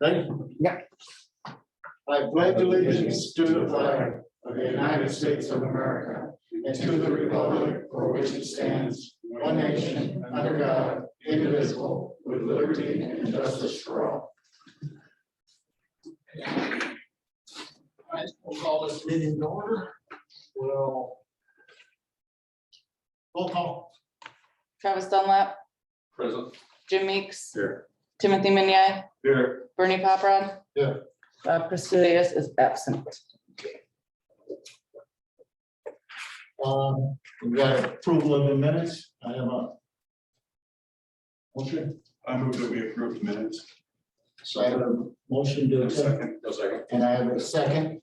Ready? Yeah. I pledge allegiance to the flag of the United States of America and to the republic for which it stands, one nation, under God, indivisible, with liberty and justice for all. All right, we'll call this meeting to order. We'll roll call. Travis Dunlap, Present. Jim Meeks, Here. Timothy Menyai, Here. Bernie Paparad. Yeah. Bob Christelius is absent. We got approval of the minutes. I have a motion. I move that we approve the minutes. So I have a motion to accept, A second. and I have a second.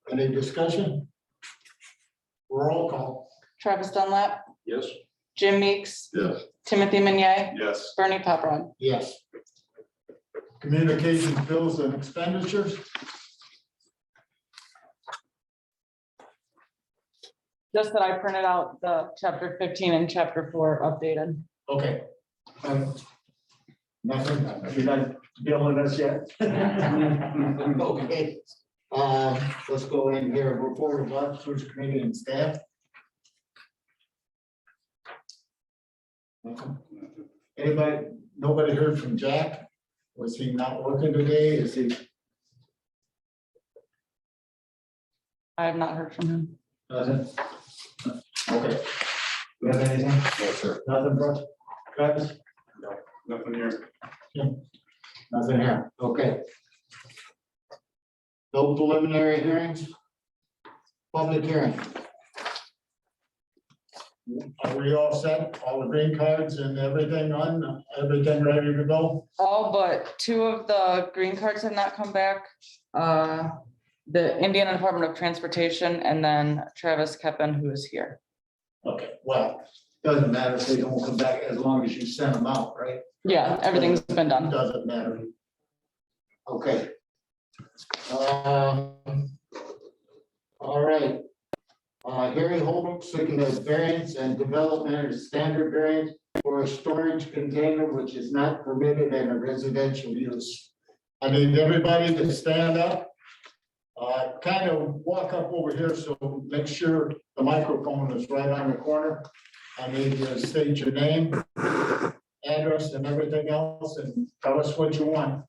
Any discussion? Roll call. Travis Dunlap, Yes. Jim Meeks, Yes. Timothy Menyai, Yes. Bernie Paparad. Yes. Communications, bills and expenditures. Just that I printed out the chapter 15 and chapter 4 updated. Okay. Nothing, you're not billing us yet? Okay. Let's go in here, report of officers, committee and staff. Anybody, nobody heard from Jack? Was he not working today? Is he? I have not heard from him. Nothing? Okay. You have anything? No, sir. Nothing, Bruce? Travis? Nothing here. Nothing here, okay. No preliminary hearings? Public hearing? Are we all set? All the green cards and everything on, everything ready to go? All but 2 of the green cards have not come back. The Indiana Department of Transportation and then Travis Keppen, who is here. Okay, well, doesn't matter if they don't come back as long as you send them out, right? Yeah, everything's been done. Doesn't matter. Okay. All right. Harry Holbrook seeking a variance and development of standard variance for a storage container which is not permitted in a residential use. I need everybody to stand up. Kind of walk up over here, so make sure the microphone is right on the corner. I need you to state your name, address and everything else and tell us what you want.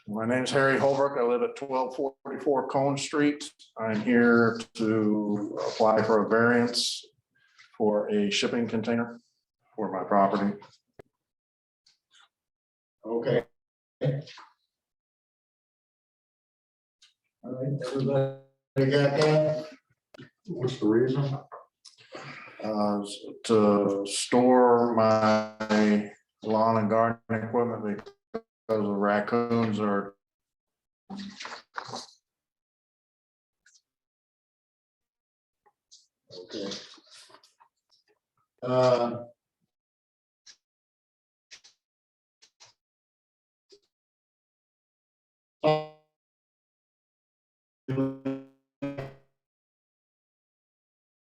My name's Harry Holbrook. I live at 1244 Cone Street. I'm here to apply for a variance for a shipping container for my property. Okay. All right, everybody got that? What's the reason? To store my lawn and garden equipment because the raccoons are. Okay.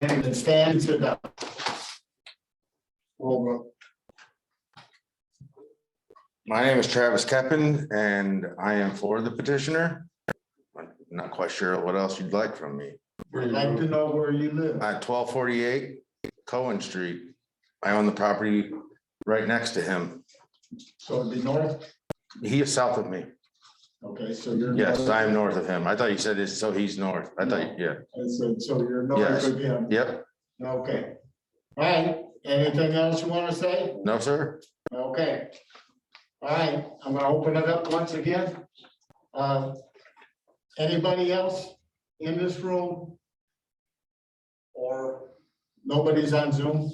And stand to the. Over. My name is Travis Keppen and I am for the petitioner. I'm not quite sure what else you'd like from me. I'd like to know where you live. At 1248 Cohen Street. I own the property right next to him. So it'd be north? He is south of me. Okay, so you're. Yes, I am north of him. I thought you said this, so he's north. I thought, yeah, I said, so you're north Yes. of him. yep, Okay. All right, anything else you want to say? no, sir. Okay. All right, I'm gonna open it up once again. Anybody else in this room? Or nobody's on Zoom?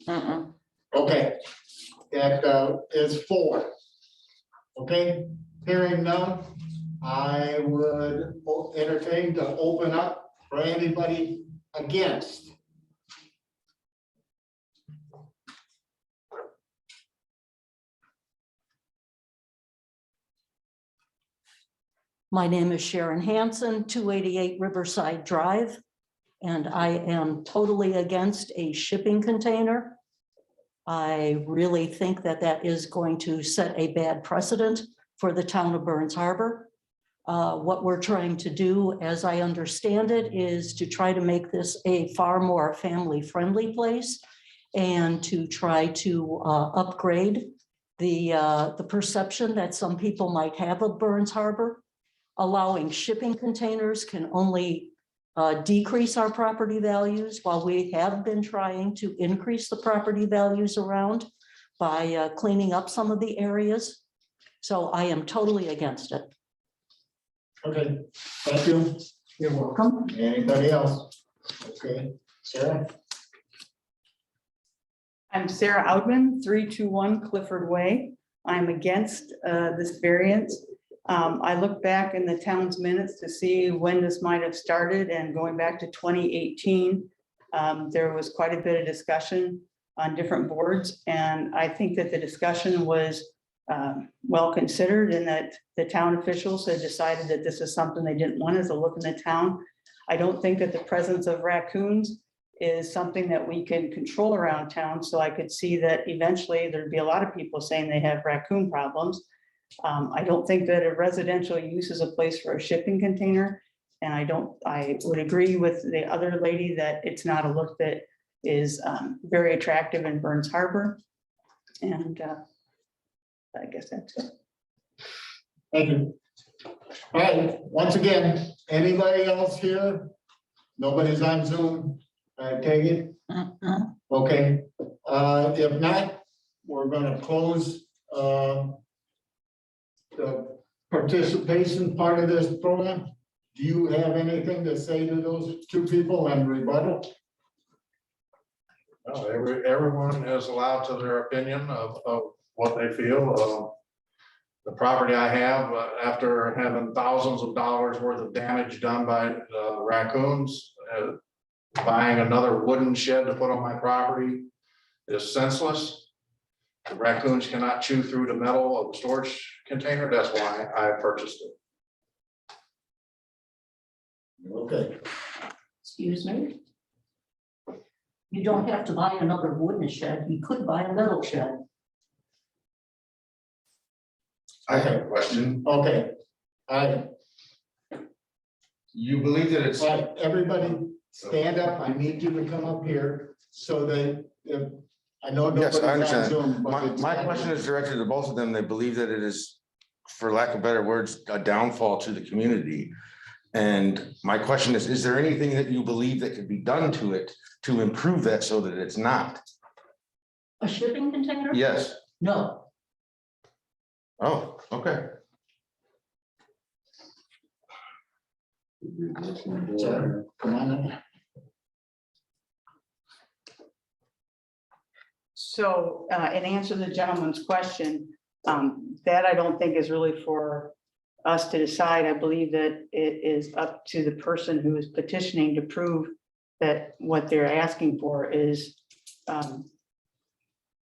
Mm-mm. Okay, that is 4. Okay, hearing none, I would entertain to open up for anybody against. My name is Sharon Hanson, 288 Riverside Drive, and I am totally against a shipping container. I really think that that is going to set a bad precedent for the town of Burns Harbor. What we're trying to do, as I understand it, is to try to make this a far more family-friendly place and to try to upgrade the perception that some people might have of Burns Harbor. Allowing shipping containers can only decrease our property values, while we have been trying to increase the property values around by cleaning up some of the areas. So I am totally against it. Okay, thank you. You're welcome. Anybody else? Okay, Sarah? I'm Sarah Outman, 321 Clifford Way. I'm against this variance. I looked back in the town's minutes to see when this might have started, and going back to 2018, there was quite a bit of discussion on different boards, and I think that the discussion was well considered, and that the town officials had decided that this is something they didn't want as a look in the town. I don't think that the presence of raccoons is something that we can control around town, so I could see that eventually there'd be a lot of people saying they have raccoon problems. I don't think that a residential use is a place for a shipping container. And I would agree with the other lady that it's not a look that is very attractive in Burns Harbor. And I guess that's it. Thank you. All right, once again, anybody else here? Nobody's on Zoom, I take it? Okay, if not, we're gonna close the participation part of this program. Do you have anything to say to those two people and rebuttal? No, everyone is allowed to their opinion of what they feel. The property I have, after having thousands of dollars worth of damage done by the raccoons, buying another wooden shed to put on my property is senseless. The raccoons cannot chew through the metal of the storage container. That's why I purchased it. Okay, Excuse me? You don't have to buy another wooden shed. You could buy a metal shed. I have a question. okay. All right, You believe that it's, all right, everybody stand up. I need you to come up here so that if, I know yes, nobody's I on understand. Zoom, but it's- My question is directed to both of them. They believe that it is, for lack of better words, a downfall to the community. And my question is there anything that you believe that could be done to it to improve that so that it's not? A shipping container? Yes. No. Oh, okay. Sir, come on in. So in answer to the gentleman's question, that I don't think is really for us to decide. I believe that it is up to the person who is petitioning to prove that what they're asking for is an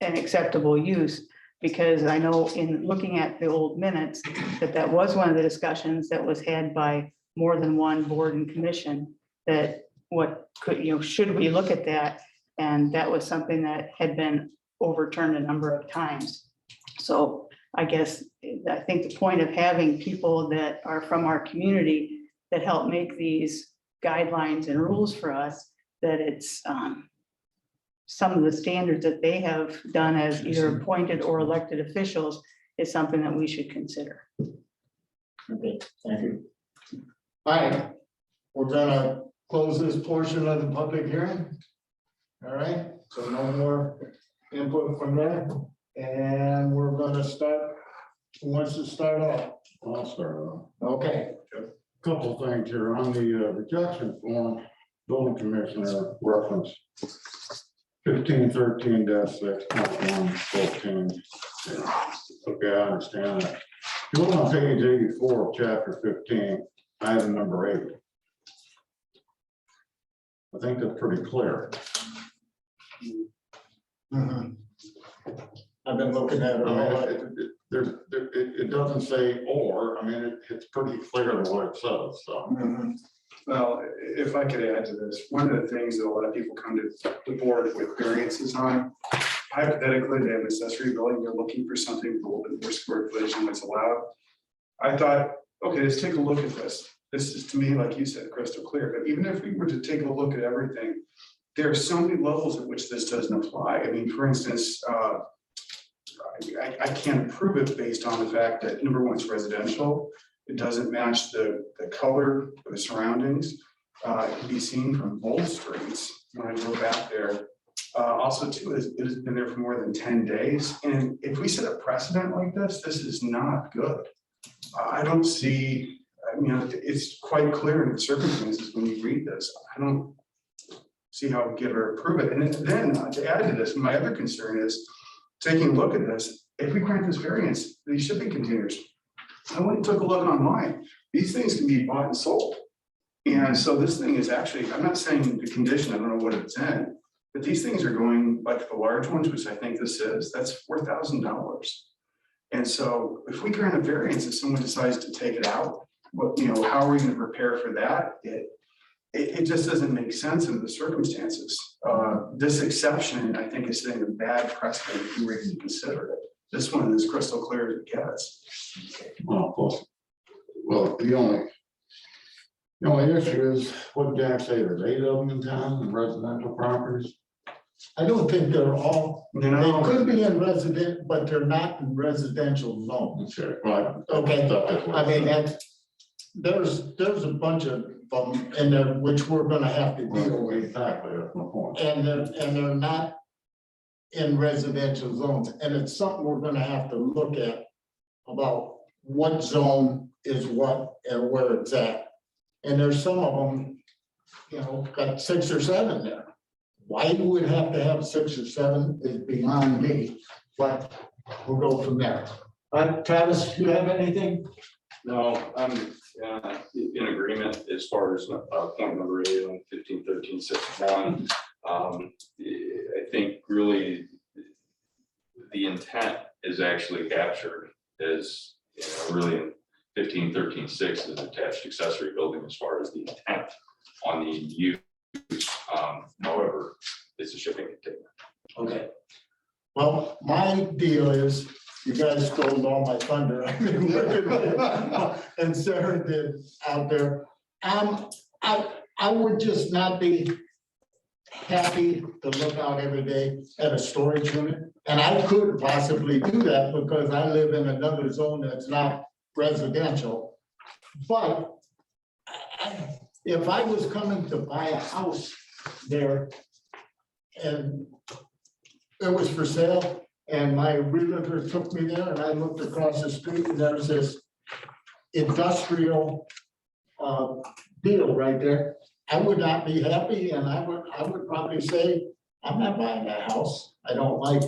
acceptable use. Because I know in looking at the old minutes, that was one of the discussions that was had by more than one board and commission, that what could, should we look at that? And that was something that had been overturned a number of times. So I guess, I think the point of having people that are from our community that help make these guidelines and rules for us, that it's some of the standards that they have done as either appointed or elected officials is something that we should consider. Okay, thank you. All right, we're gonna close this portion of the public hearing. All right, so no more input from there, and we're gonna start. Who wants to start off? I'll start off. Okay, Couple of things here on the rejection form, building commissioner reference 1513-6.114. Okay, I understand that. If you look on page 84 of chapter 15, item number 8. I think that's pretty clear. mhm. I've been looking at it. I all mean, right. it doesn't say or, I mean, it's pretty clear what it says, so. Mhm. Well, if I could add to this, one of the things that a lot of people come to the board with variances on hypothetically, they have an accessory building, they're looking for something with a little bit more square footage than what's allowed. I thought, okay, let's take a look at this. This is, to me, like you said, crystal clear, but even if we were to take a look at everything, there are so many levels at which this doesn't apply. I mean, for instance, I can't approve it based on the fact that, number one, it's residential. It doesn't match the color of the surroundings. It can be seen from both streets when I go back there. Also, too, it has been there for more than 10 days. And if we set a precedent like this, this is not good. I don't see, I mean, it's quite clear in the circumstances when you read this. I don't see how we get or approve it. And then to add to this, my other concern is taking a look at this. If we grant this variance, these shipping containers, I went and took a look online. These things can be bought and sold. And so this thing is actually, I'm not saying the condition, I don't know what it's in, but these things are going, like the large ones, which I think this is, that's $4,000. And so if we grant a variance, if someone decides to take it out, what, you know, how are we going to prepare for that? It just doesn't make sense in the circumstances. This exception, I think, is setting a bad precedent if we were to consider it. This one is crystal clear as it gets. Well, the only issue is, what Jack say, there's 8 of them in town, in residential properties. I don't think they're all, You they know, could be in resident, but they're not in residential zones. okay, right. Okay, I mean, there's a bunch of them in there which we're gonna have to deal with. Exactly, that's my point. And they're not in residential zones, and it's something we're gonna have to look at about what zone is what and where it's at. And there's some of them, you know, got 6 or 7 there. Why you would have to have 6 or 7 is beyond me, but we'll go from there. Travis, you have anything? No, I'm in agreement as far as point number 8 on 151361. I think really the intent is actually captured as, you know, really in 1513.6 is attached accessory building as far as the intent on the use. However, it's a shipping container. Okay. Well, my deal is, you guys stole all my thunder. And Sarah did out there. I would just not be happy to look out every day at a storage unit. And I could possibly do that because I live in another zone that's not residential. But if I was coming to buy a house there and it was for sale, and my realtor took me there and I looked across the street and there's this industrial deal right there, I would not be happy, and I would probably say, I'm not buying that house. I don't like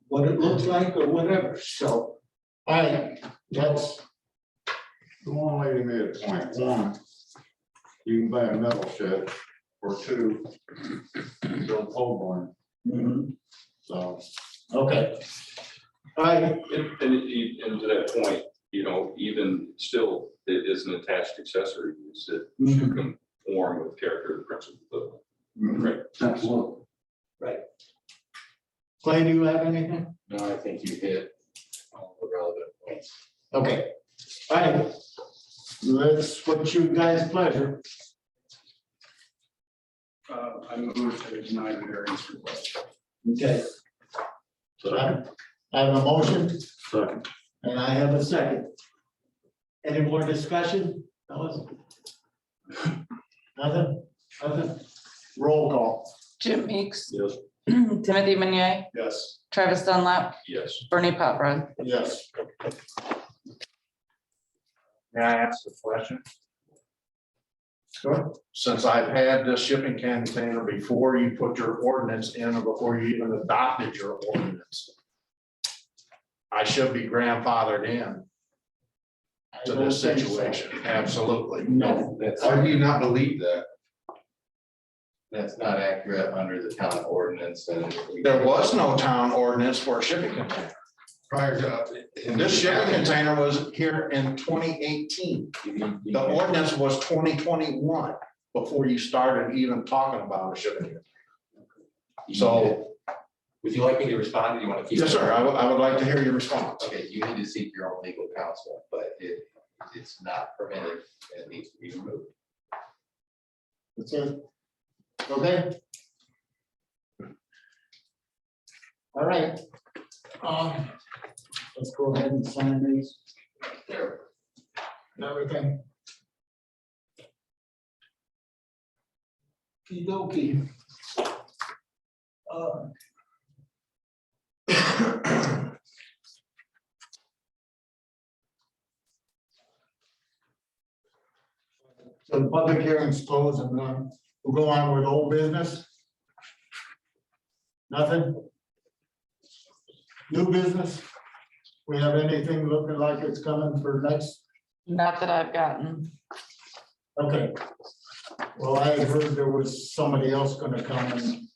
what it looks like or whatever. So, all right, that's, The one lady made a point, 1, you can buy a metal shed, or 2, build pole barn, mhm, so. okay. All right, And to that point, you know, even still, it is an attached accessory use that should conform with character of the principal. Right. Absolutely. Clay, do you have anything? No, I think you hit all the relevant points. Okay, all right. Let's, what's you guys' pleasure? I move to deny the variance request. Okay. So I have a motion Second. and I have a second. Any more discussion? Nothing? Nothing? Roll call. Jim Meeks, Yes. Timothy Meunier, Yes. Travis Dunlap, Yes. Bernie Paprad. Yes. May I ask a question? Sure. Since I've had this shipping container before you put your ordinance in or before you even adopted your ordinance, I should be grandfathered in to this situation. Absolutely. No. How do you not believe that? That's not accurate under the town ordinance and. There was no town ordinance for a shipping container. Prior to. This shipping container was here in 2018. The ordinance was 2021 before you started even talking about a shipping container. So Would you like me to respond, or do you want to keep? Yes, sir. I would like to hear your response. Okay, you need to seek your own legal counsel, but it's not permitted, it needs to be removed. That's it. Okay. All right. Let's go ahead and sign these. There. And everything. Okey-dokey. So the public hearing's closed and we'll go on with old business. Nothing? New business? We have anything looking like it's coming for next? Not that I've gotten. Okay. Well, I heard there was somebody else gonna come and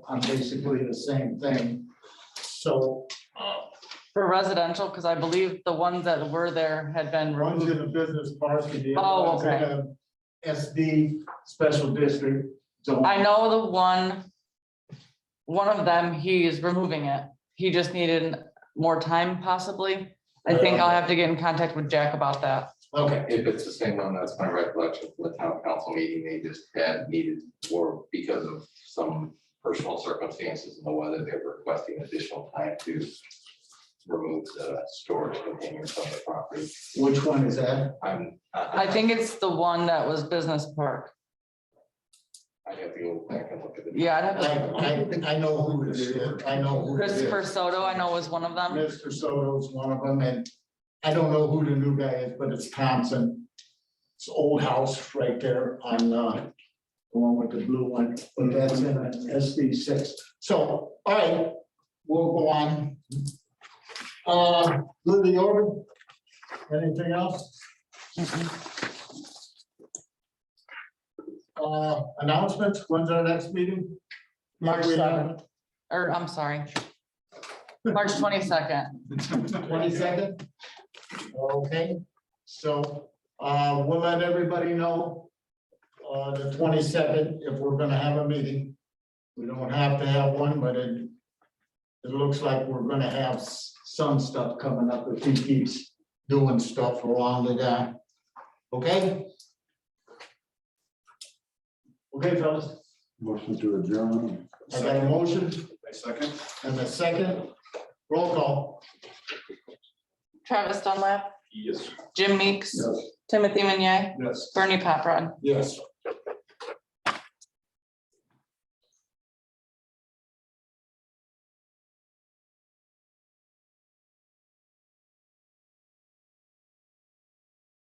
on basically the same thing. So, For residential, because I believe the ones that were there had been one's removed. in a business park and the Oh, other one's in a SD special district. So I know the one of them, he's removing it. He just needed more time possibly. I think I'll have to get in contact with Jack about that. okay, If it's the same one, that's my recollection from the town council meeting, they just had needed, or because of some personal circumstances in the weather, they're requesting additional time to remove the storage containers from the property. which one is that? I think it's the one that was business park. I'd have to go back and look at it. Yeah, I'd have to. I know who it is. I know who it is. Christopher Soto, I know was one of them. Mr. Soto's one of them, and I don't know who the new guy is, but it's Thompson. It's old house right there on, the one with the blue one, but that's in an SD 6. So, all right, we'll go on. Good, the order? Anything else? Announcements, when's our next meeting? March 7th, or I'm sorry. March 22nd. 22nd? Okay, so, we'll let everybody know, the 22nd, if we're gonna have a meeting. We don't have to have one, but it looks like we're gonna have some stuff coming up if he keeps doing stuff along the guy. Okay? Okay, fellas, Motion to adjourn. I got a motion A second. and a second. Roll call. Travis Dunlap, Yes. Jim Meeks, Yes. Timothy Menyai, Yes. Bernie Paprad. Yes.